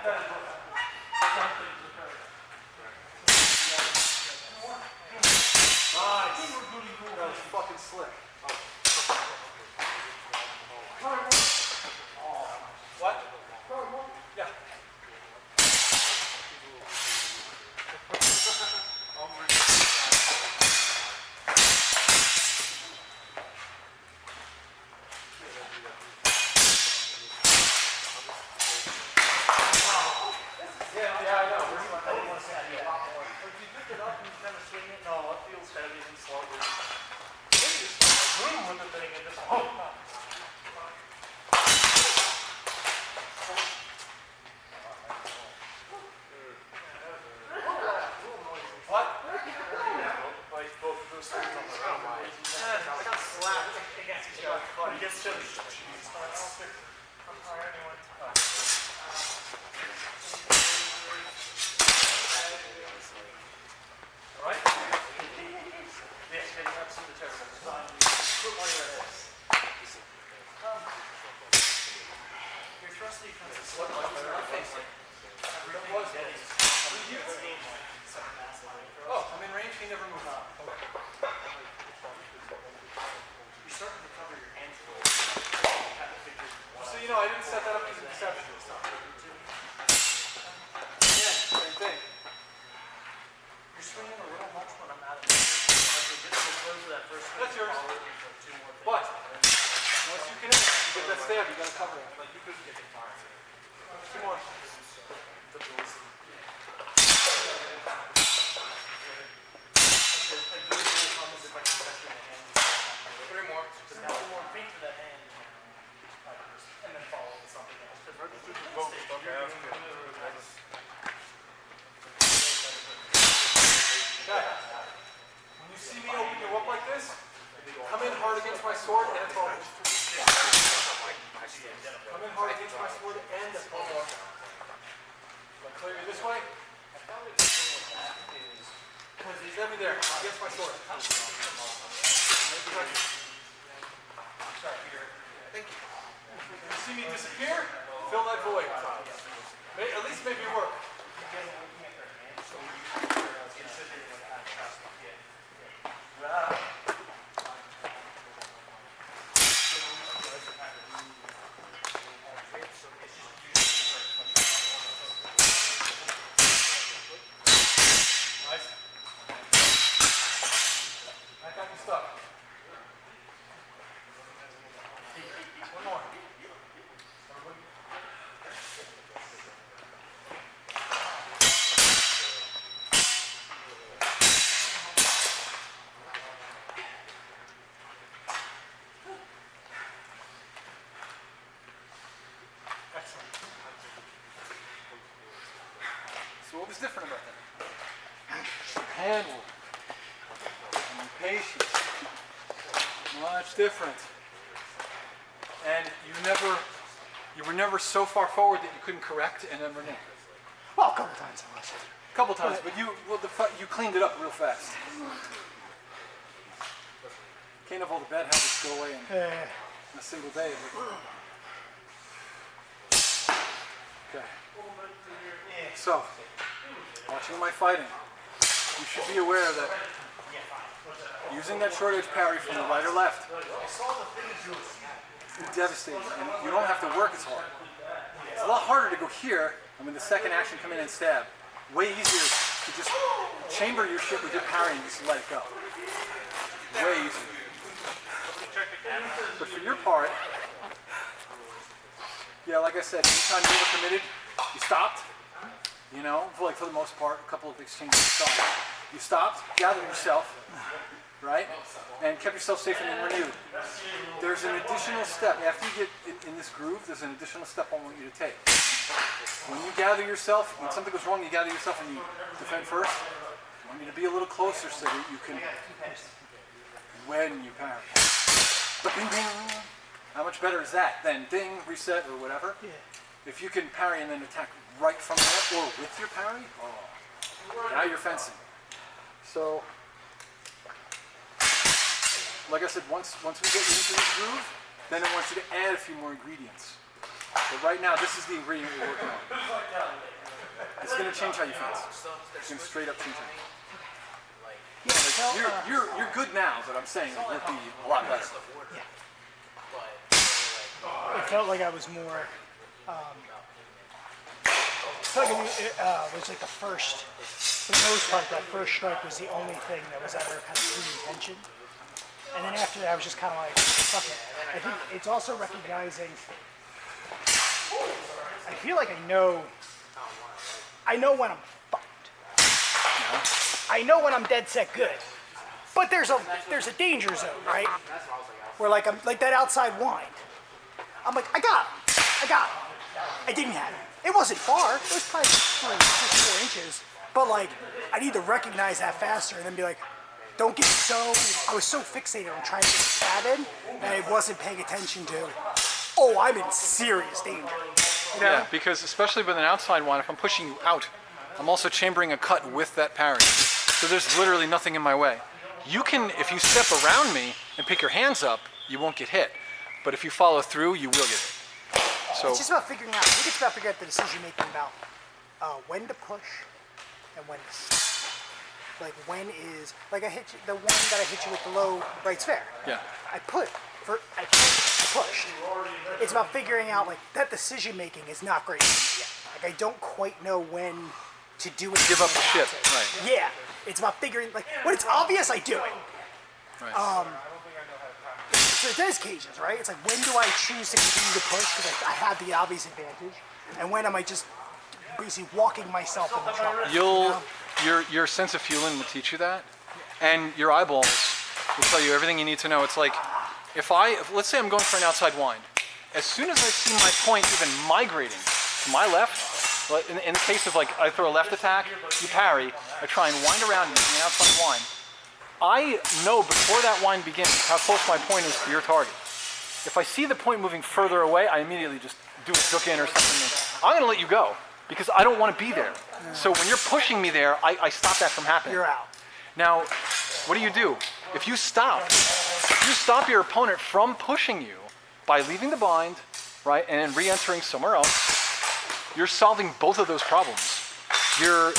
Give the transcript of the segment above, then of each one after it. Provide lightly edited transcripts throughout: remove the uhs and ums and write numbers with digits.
That was fucking slick. What? Yeah. Yeah, I know. I didn't want to say that yet. But if you pick it up and you kind of swing it, no, it feels heavy and slow. Maybe just room with the thing and just What? Like both of those things on the ground. I got slapped against each other. He gets to Alright? Yes, getting absolutely terrible. Put one of your hips. Your thrust defense is what much better than facing. Oh, I'm in range, he never moves on. Okay. You're starting to cover your hands a little bit. So you know, I didn't set that up as a deception. Yeah, same thing. You're swinging a little much when I'm out of it. That's yours. But once you can get that stab, you gotta cover it. Like you could get it far. Two more. Three more. Just now one more feet to that hand. And then follow with something else. When you see me open you up like this, come in hard against my sword and forward. Come in hard against my sword and forward. I'll clear you this way. Because he's every there against my sword. Sorry, Peter. Thank you. When you see me disappear, fill that void. At least make me work. So what was different about that? Handwork, and patience, much different. And you were never so far forward that you couldn't correct and then renege. Well, a couple times I was. A couple times, but you cleaned it up real fast. Can't have all the bad habits go away in a single day. Okay. So, watching my fighting, you should be aware that using that short edge parry from the right or left is devastating, and you don't have to work as hard. It's a lot harder to go here, and when the second action come in and stab. Way easier to just chamber your shit with your parry and just let it go. Way easier. But for your part, yeah, like I said, anytime you were committed, you stopped. You know, for the most part, a couple of exchanges stopped. You stopped, gathered yourself, right, and kept yourself safe and then renewed. There's an additional step. After you get in this groove, there's an additional step I want you to take. When you gather yourself, when something goes wrong, you gather yourself and you defend first. I want you to be a little closer so that you can, when you parry. But ding, ding. How much better is that than ding, reset, or whatever? Yeah. If you can parry and then attack right from there, or with your parry, now you're fencing. So, like I said, once we get you into this groove, then I want you to add a few more ingredients. But right now, this is the ingredient we're working on. It's going to change how you feel. It's going to straight up change how you feel. You're good now, but I'm saying it would be a lot better. Yeah. It felt like I was more. I felt like it was like the first, for the most part, that first strike was the only thing that was ever kind of pre-intention. And then after that, I was just kind of like, fuck it. I think it's also recognizing. I feel like I know when I'm fucked. I know when I'm dead set good. But there's a danger zone, right? Where like I'm like that outside wind. I'm like, I got him. I didn't have him. It wasn't far. It was probably 4 inches. But like, I need to recognize that faster and then be like, don't get I was so fixated on trying to get the stab in that I wasn't paying attention to, oh, I'm in serious danger. You know? Yeah, because especially with an outside one, if I'm pushing you out, I'm also chambering a cut with that parry. So there's literally nothing in my way. You can, if you step around me and pick your hands up, you won't get hit. But if you follow through, you will get hit. So it's just about figuring out, I think it's about figuring out the decision making about when to push and when to stop. Like when is, like I hit you, the one that I hit you with the low right's fair. yeah. I pushed. It's about figuring out like that decision making is not great for me yet. Like I don't quite know when to do it. Give up the shit, right. Yeah. It's about figuring, like, when it's obvious, I do it. Right. So there's occasions, right? It's like, when do I choose to continue to push because I have the obvious advantage, and when am I just basically walking myself in the trouble? Your sense of feeling will teach you that, and your eyeballs will tell you everything you need to know. It's like, let's say I'm going for an outside wind, as soon as I see my point even migrating to my left, in the case of like I throw a left attack, you parry, I try and wind around and make an outside wind. I know before that wind begins how close my point is to your target. If I see the point moving further away, I immediately just do a hook in or something. I'm going to let you go because I don't want to be there. So when you're pushing me there, I stop that from happening. You're out. Now, what do? If you stop your opponent from pushing you by leaving the bind, right, and then re-entering somewhere else, you're solving both of those problems. You're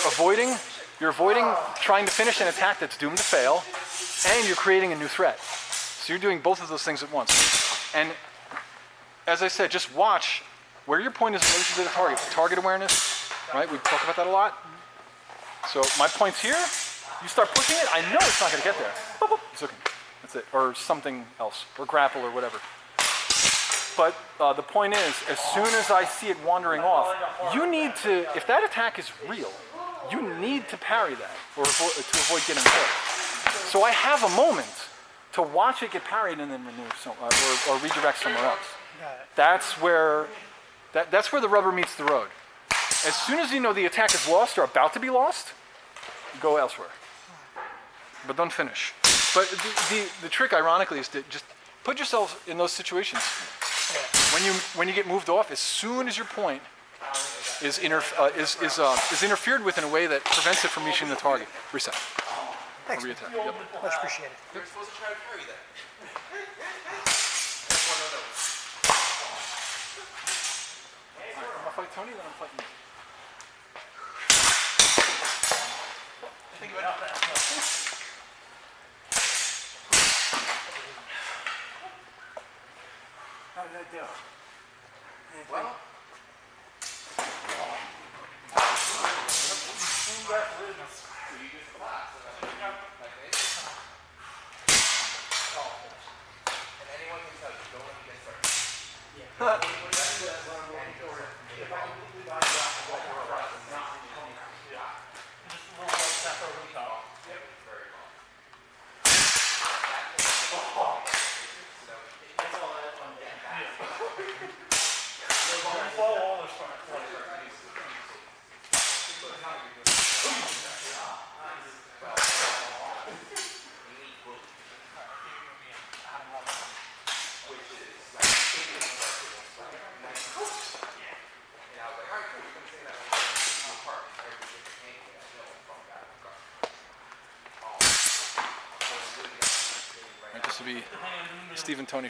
avoiding trying to finish an attack that's doomed to fail, and you're creating a new threat. So you're doing both of those things at once. And as I said, just watch where your point is in relation to the target. Target awareness, right? We talk about that a lot. So my point's here. You start pushing it. I know it's not going to get there. Boop, boop. It's okay. That's it. Or something else, or grapple, or whatever. But the point is, as soon as I see it wandering off, you need to, if that attack is real, you need to parry that, or to avoid getting hit. So I have a moment to watch it get parried and then remove or redirect somewhere else. That's where the rubber meets the road. As soon as you know the attack is lost or about to be lost, go elsewhere. But don't finish. But the trick, ironically, is to just put yourself in those situations. When you get moved off, as soon as your point is interfered with in a way that prevents it from reaching the target, reset. Thanks. Re-attack. Yep. Much appreciated. You're supposed to try to parry that. I'm gonna fight Tony, then I'm fighting you. Think about that. How did I do? Well, and anyone can tell you, don't let me get started. Right, this will be Steve and Tony